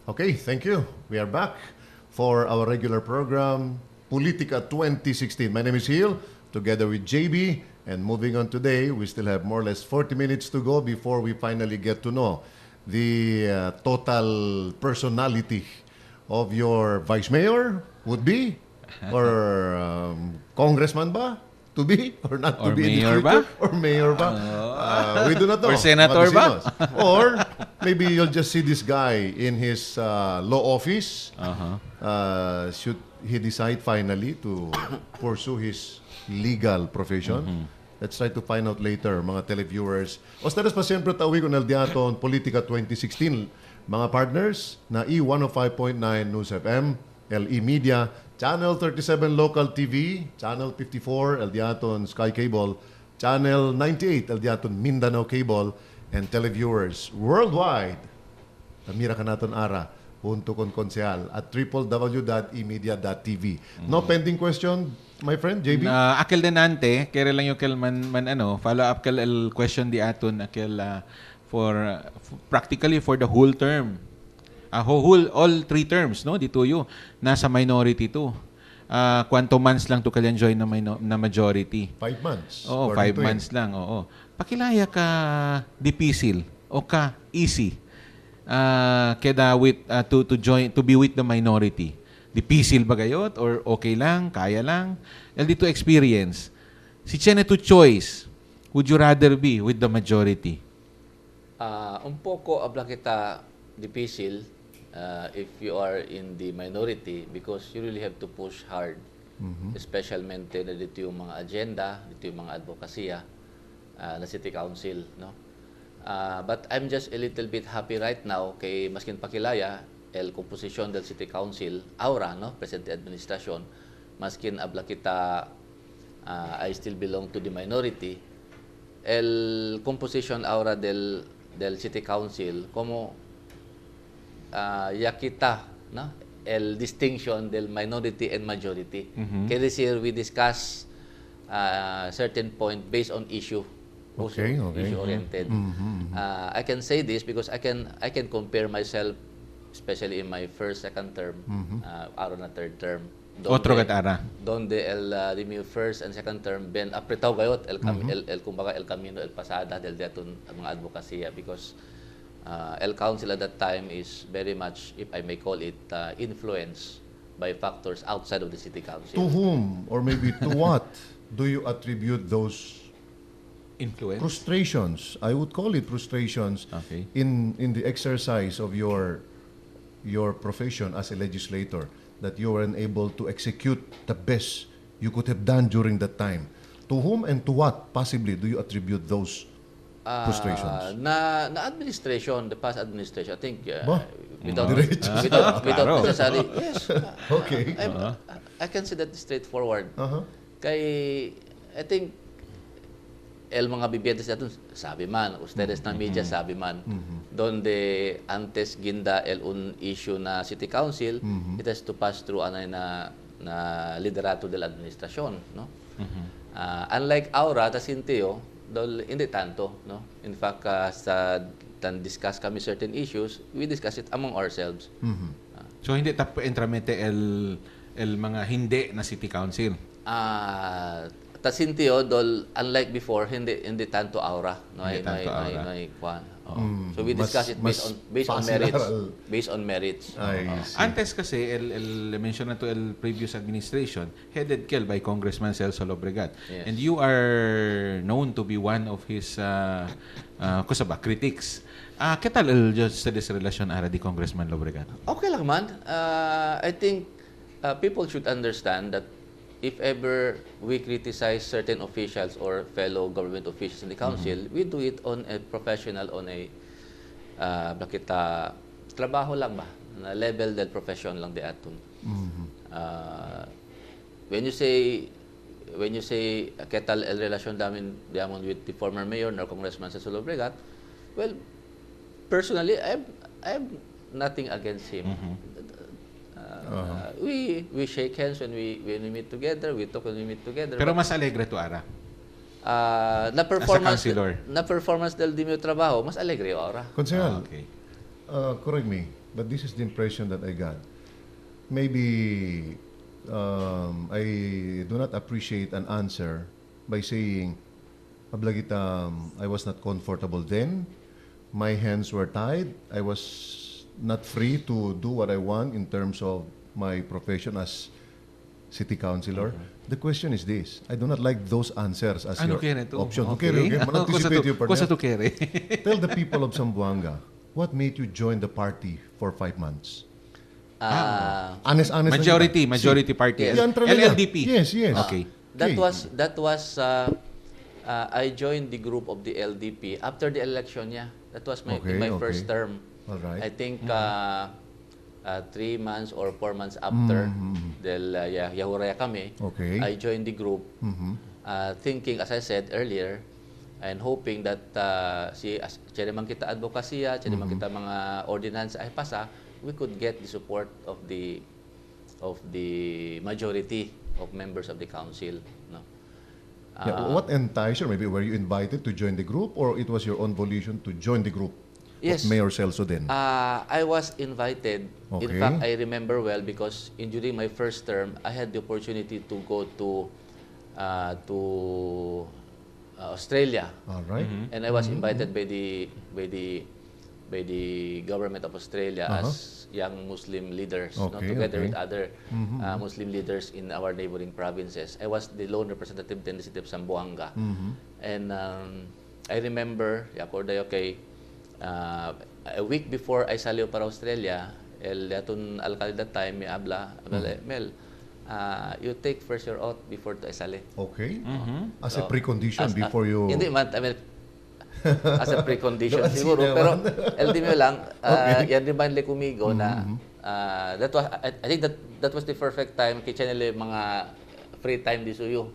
Okay, thank you. We are back for our regular program, Politica 2016. My name is Hill, together with JB. And moving on today, we still have more or less 40 minutes to go before we finally get to know the total personality of your vice mayor, would be, or congressman ba? To be or not to Or be in the mayor future? ba? Or mayor ba? We do not know. Or senator ba? Or maybe you'll just see this guy in his law office. Should he decide finally to pursue his legal profession? Let's try to find out later, mga televiewers. Ustedes pa siyempre tawag con el diaton Politica 2016. Mga partners na E105.9 News FM, LE Media, Channel 37 Local TV, Channel 54 El Diaton Sky Cable, Channel 98 El Diaton Mindanao Cable, and televiewers worldwide. Namira ka naton ara, punto kon konsehal at www.emedia.tv. No pending question, my friend, JB? Akil denante, kaya lang yung follow up kal el question di aton akil for practically for the whole term. All 3 terms, no? Dito yung nasa minority to. Quanto months lang to kailan join na majority? 5 months. Oo, 5 months lang. Oo. Pakilaya ka dipisil o ka easy. Keda with to be with the minority. Dipisil ba gayot or okay lang, kaya lang? Dito experience. Si Chene to choice, would you rather be with the majority? Un poco habla kita difícil if you are in the minority because you really have to push hard. Especialmente na dito yung mga agenda, dito yung mga advokasya na City Council, no? But I'm just a little bit happy right now kay maskin pakilaya el composition del City Council, aura, no? Presente administrasyon, maskin habla kita I still belong to the minority, el composition aura del City Council como ya kita, no? El distinction del minority and majority. Kaya this year we discuss certain point based on issue. Okay. Issue oriented. I can say this because I can compare myself, especially in my first, second term, araw na third term. Otro kat ara. Donde el mi first and second term ben apretaw gayot el kumbaga el camino el pasada del daton mga advokasya because El Council at that time is very much, if I may call it, influenced by factors outside of the City Council. To whom or maybe to what do you attribute those Influence? frustrations? I would call it frustrations in the exercise of your profession as a legislator, that you were unable to execute the best you could have done during that time. To whom and to what possibly do you attribute those frustrations? Na administration, the past administration, I think without necessarily, yes. Okay. I can say that straightforward. Kay, I think, el mga bibiyentes natin, sabi man, ustedes na media, sabi man, donde antes ginda el un issue na City Council, it has to pass through na liderato de la administrasyon, no? Unlike Aura, tasinteo, hindi tanto, no? In fact, sa discuss kami certain issues, we discuss it among ourselves. So hindi tap entramente el mga hindi na City Council. Tasintio unlike before hindi tanto aura, no? May kwan. So we discuss it based on merits. Antes kasi el mention na to el previous administration headed by Congressman Celso Lobregat. Yes. And you are known to be one of his critics. ¿Qué tal ustedes relasyon ara di Congressman Lobregat? Okay lang man. I think people should understand that if ever we criticize certain officials or fellow government officials in the council, we do it on a professional, on a trabaho lang ba? Na level del profession lang di aton. When you say ketal el relasyon diamond with the former mayor or Congressman Celso Lobregat, well, personally, I have nothing against him. We shake hands when we meet together, we talk when we meet together. Pero mas alegre to ara. Na performance del dimio trabaho, mas alegre ora. Konsehal, correct me. but this is the impression that I got. Maybe I do not appreciate an answer by saying, Ablagita, I was not comfortable then. My hands were tied. I was not free to do what I want in terms of my profession as city councilor. The question is this. I do not like those answers as your option. Okay. Anticipate you, partner. Cosa to kere? Tell the people of Zamboanga, what made you join the party for 5 months? Honest Majority party. Yan talaga. LLDP. Yes. Okay. That was I joined the group of the LDP after the election niya. That was my first term. All right. I think 3 months or 4 months after yahuraya kami, I joined the group thinking, as I said earlier, and hoping that naman kita advokasya, naman kita mga ordinance ay pasa, we could get the support of the majority of members of the council. No? What enticed you? Maybe were you invited to join the group, or it was your own volition to join the group of Mayor Celso then? I was invited. Okay. In fact, I remember well because during my first term, I had the opportunity to go to Australia. All right. And I was invited by the government of Australia as young Muslim leaders, together with other Muslim leaders in our neighboring provinces. I was the lone representative in the city of Zamboanga. And I remember, a week before I saliw para Australia, el datun alcalde that time, may habla, Mel, you take first your oath before to isali. Okay. As a precondition before you... Hindi man, as a precondition siguro. Pero LDMO lang, yan rin ba nila kumigo na that was, I think that was the perfect time kichanili mga free time di suyo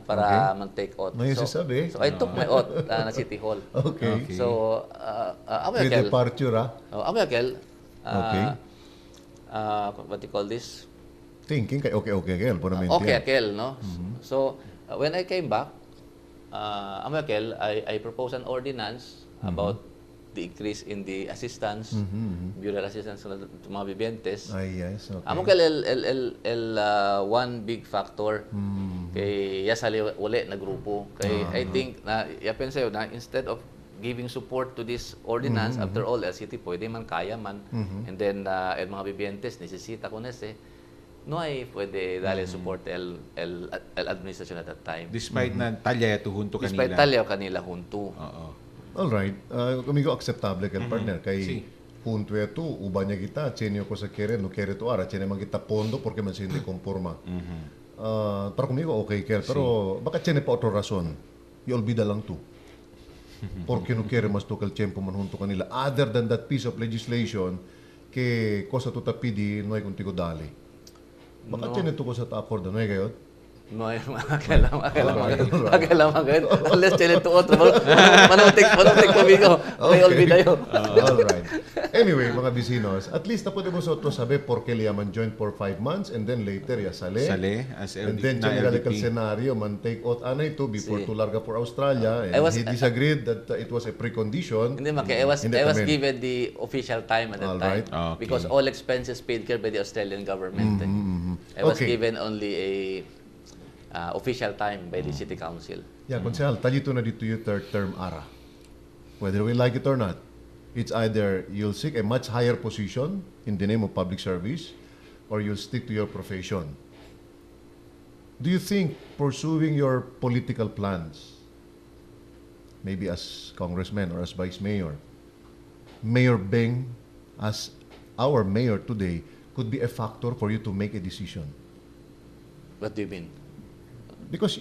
para mag-take oath. So I took my oath na City Hall. Okay. So, With departure, Akel, what do you call this? Thinking kay okay, Kel. Okay, Akel, no? So, when I came back, Akel, I proposed an ordinance about the increase in the assistance, bureau assistance to mga bibiyentes. Yes, okay. Akel, one big factor kay yasali uli na grupo. Kay I think na yapen sayo na instead of giving support to this ordinance, after all, LCT pwede man, kaya man, and then el mga bibiyentes necesita ko no ay pwede dali support el administration at that time. Despite na talya to hunto kanila. Despite talya kanila hunto. All right. Kumigo acceptable kay partner kay punto ito ubanya kita chenyo ko sa kere no kere to ara chenyo man kita pondo porque man hindi conforma. Para kumigo okay kel pero baka chenyo pa otro rason. Iolbida lang to. Porque no kere mas to kel tiempo man hunto kanila other than that piece of legislation que cosa to tapidi no ay kuntigo dali. Baka tinito ko sa tapor doon, ay kayo? No, kailangan kayo. Unless tinito ko, manutik kumigo. May olbida yun. All right. Anyway, mga bisinos, at least na pwede mo sa otro sabi porque liyaman joined for 5 months and then later ya sale. As and then general scenario, man take out anay to before to larga for Australia. And he disagreed that it was a precondition. Hindi I was given the official time at that time. Because all expenses paid care by the Australian government. I was given only a official time by the City Council. Yeah, Konsehal, talito na dito yung third term ara. Whether we like it or not, it's either you'll seek a much higher position in the name of public service or you'll stick to your profession. Do you think pursuing your political plans, maybe as congressman or as vice mayor, Mayor Beng, as our mayor today, could be a factor for you to make a decision? What do you mean? Because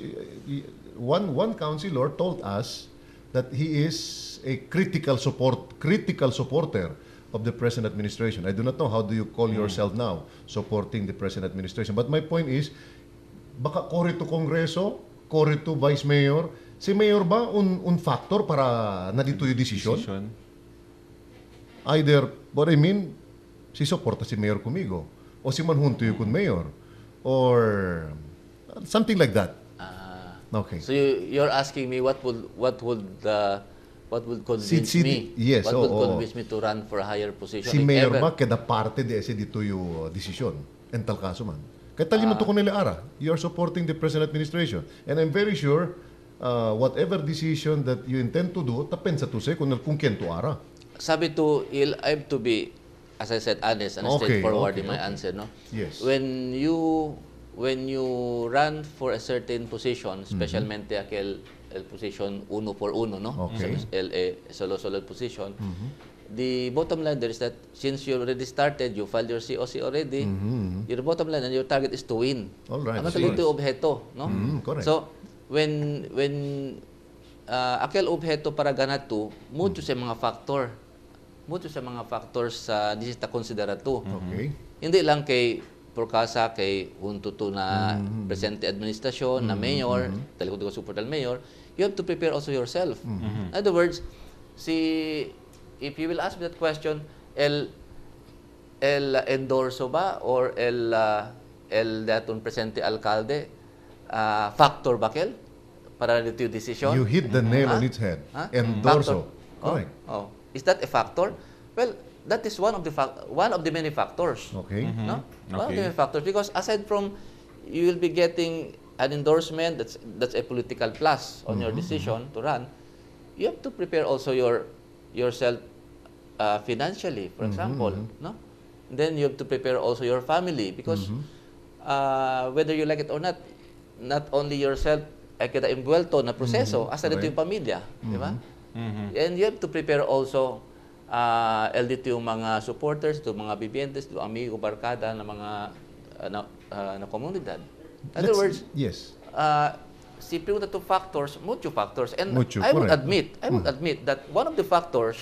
one councilor told us that he is a critical supporter of the present administration. I do not know how do you call yourself now, supporting the present administration. But my point is, baka kore to Kongreso, kore to Vice Mayor, si Mayor ba un factor para na dito yung decision? Either, what I mean, si suporta si Mayor kumigo, o si manhunto yung kun Mayor, or something like that. Okay. So you're asking me what would what would convince me? Yes, What would oo. convince me to run for a higher position? Si if Mayor ever? ba kada parte de ese dito yung desisyon en tal caso man. Kaya tali man to nila ara. You are supporting the present administration. And I'm very sure whatever decision that you intend to do, tapensa to say kung kento ara. Sabi to Il, I have to be, as I said, honest and Okay, straightforward okay, in my okay. answer, no? Yes. When you run for a certain position, especialmente aquel el position 1 por 1, no? Okay. Solo position. The bottom line there is that since you already started, you filed your COC already, your bottom line and your target is to win. All right. Ano talaga ito objeto, no? Correct. So, when aquel objeto para ganatu, mucho sa mga factors sa disita konsiderato. Okay. Hindi lang kay Procasa, kay huntuto na presente administrasyon, na mayor, talagang ko support al mayor, you have to prepare also yourself. In other words, if you will ask me that question, el endorso ba or el datong presente alcalde factor ba kel para dito yung decision? You hit the nail on its head. Endorso. Factor. Correct. Oh. Is that a factor? Well, that is one of the many factors. Okay. No? One of the Okay. many factors, because aside from you will be getting an endorsement, that's a political plus on your decision to run. You have to prepare also yourself financially, for example, no? Then you have to prepare also your family, because whether you like it or not only yourself ay kita imbuelto na proseso, asa dito yung pamilya, di ba? And you have to prepare also LDT yung mga supporters, yung mga bibientes, yung amigo, barkada na mga na komunidad. In other words, yes. si pregunta to factors, mucho factors. And Mucho, I would correct. admit that one of the factors,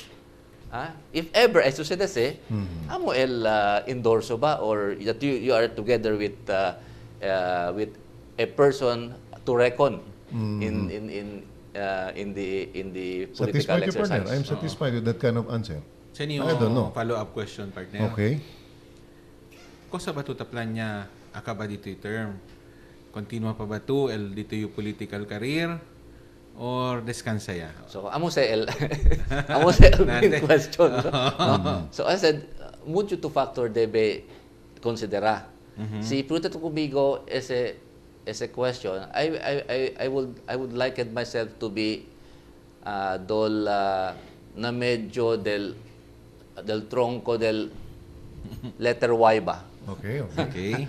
if ever ay sucedese, amo el endorso ba or that you are together with a person to reckon in the political Satisfied you, partner. exercise. I'm satisfied with that kind of answer. Sa I don't know. follow-up question, partner. Okay. Kosa ba ito taplan niya akaba dito yung term? Continua pa ba ito dito yung political career? Or descansa ya? So, amo sa el main question. No? So, I said, mucho to factor debe considera. Si pregunta to kumigo ese question, I would liken myself to be na medyo del tronco del letter Y ba. Okay. Okay.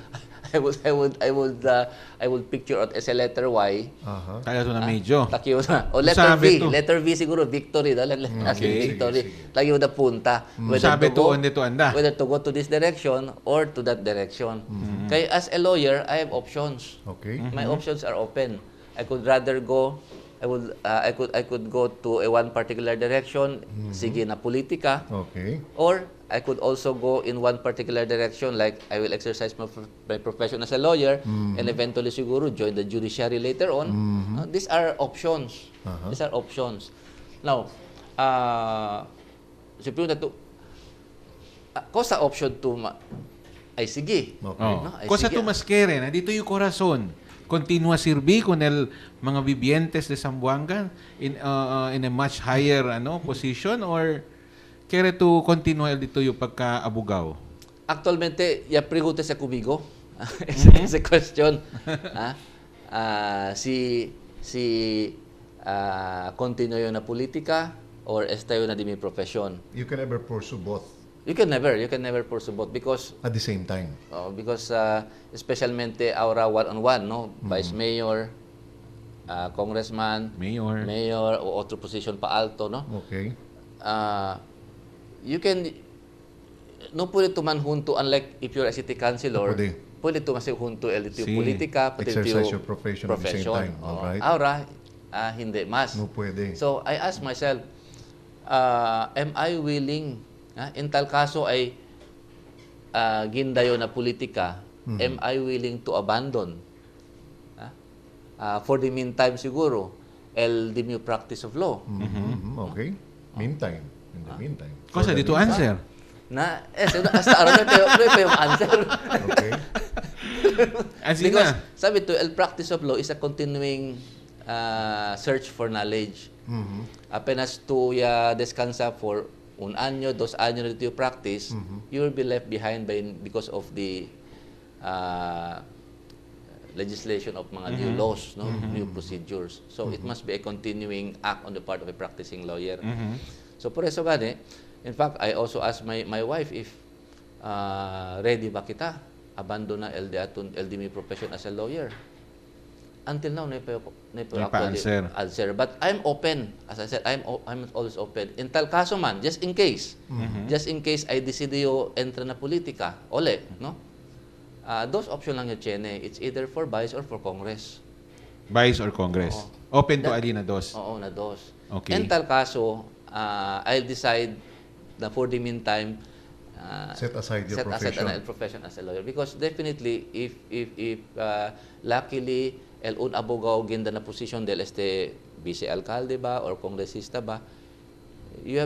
I would picture it as a letter Y. Aha. Kaya ito na medyo. Takiyo na. O letter Sabi V. to. Letter V siguro, victory. Okay. Victory. Takiyo na punta. Sabi to, dito anda. Whether to go to this direction or to that direction. Kaya as a lawyer, I have options. Okay. My options are open. I could rather go, I could go to a one particular direction, sige na politika, Okay. or I could also go in one particular direction, like I will exercise my profession as a lawyer and eventually siguro join the judiciary later on. These are options. These are options. Now, siguro na to, ko sa option 2 ay sige. Okay. No? Ay Cosa sige. tu mas quiere, nandito yung corazon. Continua sirvi con el mga vivientes de Zamboanga in a much higher position or quiere tu continua dito yung pagka-abugaw? Actualmente, ya pregunta sa kumigo. Esa question. Si continue na politika or estayo na di mi profesyon. You can ever pursue both You can never pursue both because at the same time. especialmente aura one-on-one, no? Vice Mayor, Congressman, Mayor, o otro position pa alto, no? Okay. You can, no pwede tuman junto, unlike if you're a city councilor, pwede tuman siya junto LTO politika, pwede exercise your profession at the same time. All right. Aura, hindi mas. No pwede. So, I ask myself, am I willing, in tal kaso ay gindayo na politika, am I willing to abandon? For the meantime siguro, the new practice of law. Okay. Meantime. In the meantime. Cosa dito answer? Hasta araw pa yung answer. Okay. Because, sabi to, el practice of law is a continuing search for knowledge. Apenas tú ya descansa for 1 año, 2 años na dito practice, you will be left behind because of the legislation of mga new laws, no, new procedures. So it must be a continuing act on the part of a practicing lawyer. So por eso gani, in fact, I also asked my wife if ready ba kita abandon na LDME profession as a lawyer. Until now, answer. But I'm open. As I said, I'm always open. In tal kaso man, just in case I decidiyo entra na politika, no? Those option lang yung Chene. It's either for Vice or for Congress. Vice or Congress. Oo. Open to ali na dos. Oo, na dos. Okay. In tal kaso, I'll decide na for the meantime, Set aside your set profession. aside profession as a lawyer. Because definitely, if luckily, un abogado ginda na position del vice-alcalde ba or kongresista ba, you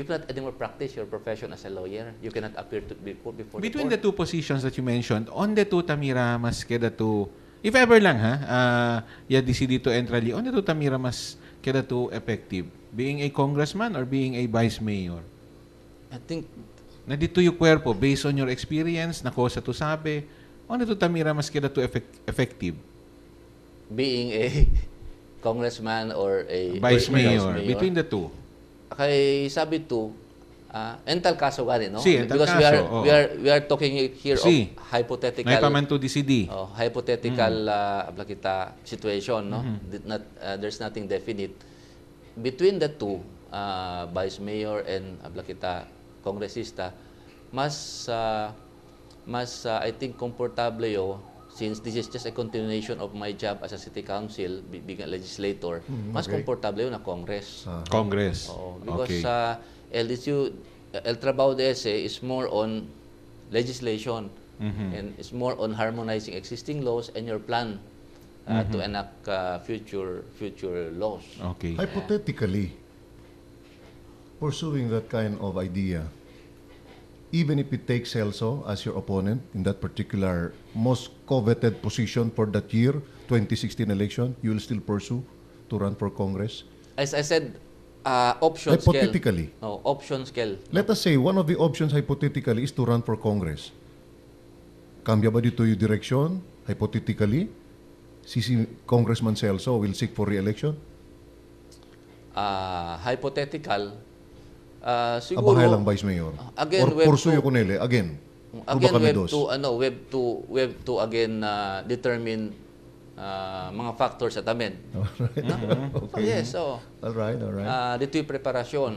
cannot anymore practice your profession as a lawyer. You cannot appear to before Between the the two positions that you mentioned, on the two Tamira mas keda to, if ever lang ya decide to entrali, on the two Tamira mas keda to effective? Being a congressman or being a vice mayor? I think Na dito yung kwerpo, based on your experience, na ko sa to sabi, on the two Tamira mas keda to effective? being a congressman or a Vice mayor. Between the two. Kay sabi to, ental kaso gani, no? Si, ental Because kaso, we are talking here Si. of hypothetical. May paman to DCD. Hypothetical abla kita situation, no? There's nothing definite. Between the two, vice mayor and abla kita kongresista, mas I think komportable yo, since this is just a continuation of my job as a city council, being a legislator, mas komportable yun na Congress. Congress. Because Okay. LDSU, el trabaho de ese is more on legislation and it's more on harmonizing existing laws and your plan to enact future laws. Okay. Hypothetically, pursuing that kind of idea, even if it takes Celso as your opponent in that particular most coveted position for that year, 2016 election, you will still pursue to run for Congress? As I said, option Hypothetically. scale. No, option scale. Let us say one of the options hypothetically is to run for Congress. Cambia ba dito yung direction? Hypothetically, si Congressman Celso will seek for re-election? Hypothetical, siguro Abahay lang Vice Mayor. again, Or we have pursue to- yung kunili, again. again Kami we have dos. to we have to again determine mga factors at amen. Okay. Yes, so All right. dito yung preparasyon.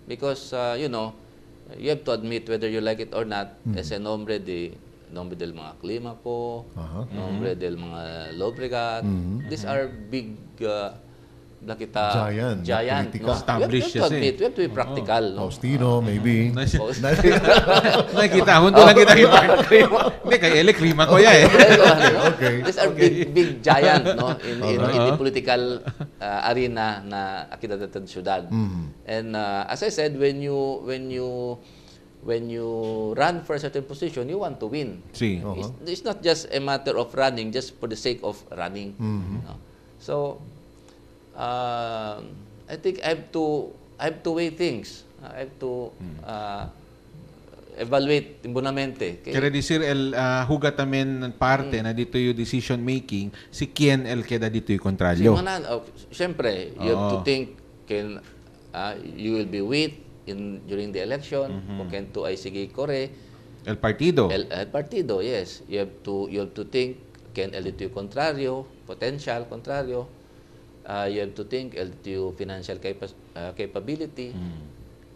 Because you know, you have to admit whether you like it or not, as a nombre del mga klima ko, nombre del mga Lobregat. These are big nakita Giant, giant, politika. no? Established We have to siya, admit, we have to be practical, no? Faustino, maybe. Nakita, hundo lang kita. Hindi, kay Ele, klima ko yan eh. Okay. These are big giant, no, in the political arena na akidadatan syudad. And as I said, when you run for a certain position, you want to win. Si. It's not just a matter of running just for the sake of running. No? So I think I have to weigh things. I have to evaluate timbunamente. Kaya disir el hugatamen parte na dito yung decision making, si Kien el keda dito yung kontralyo. Siyempre, you have to think you will be with during the election, kung kento ay sige kore. El partido. El partido, yes. You have to think can el dito yung kontraryo, potential kontraryo. You have to think el dito yung financial capability.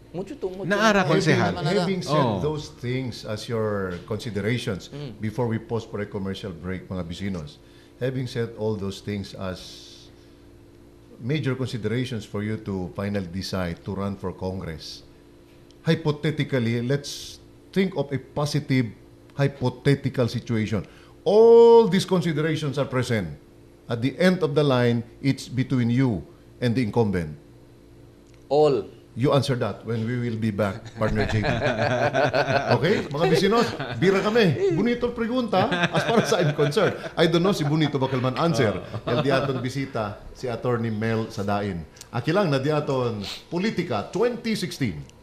Mucho. Naara, konsehal. Having said those things as your considerations before we pause for a commercial break, mga bisinos, having said all those things as major considerations for you to finally decide to run for Congress, hypothetically, let's think of a positive hypothetical situation. All these considerations are present. At the end of the line, it's between you and the incumbent. All You answer that when we will be back, partner JP. Okay? Mga bisinos, bira kami. Bonito pregunta, as far as I'm concerned. I don't know si Bonito Bakalman answer. El diaton bisita si Attorney Mel Sadain. Aki lang na diaton Politika 2016.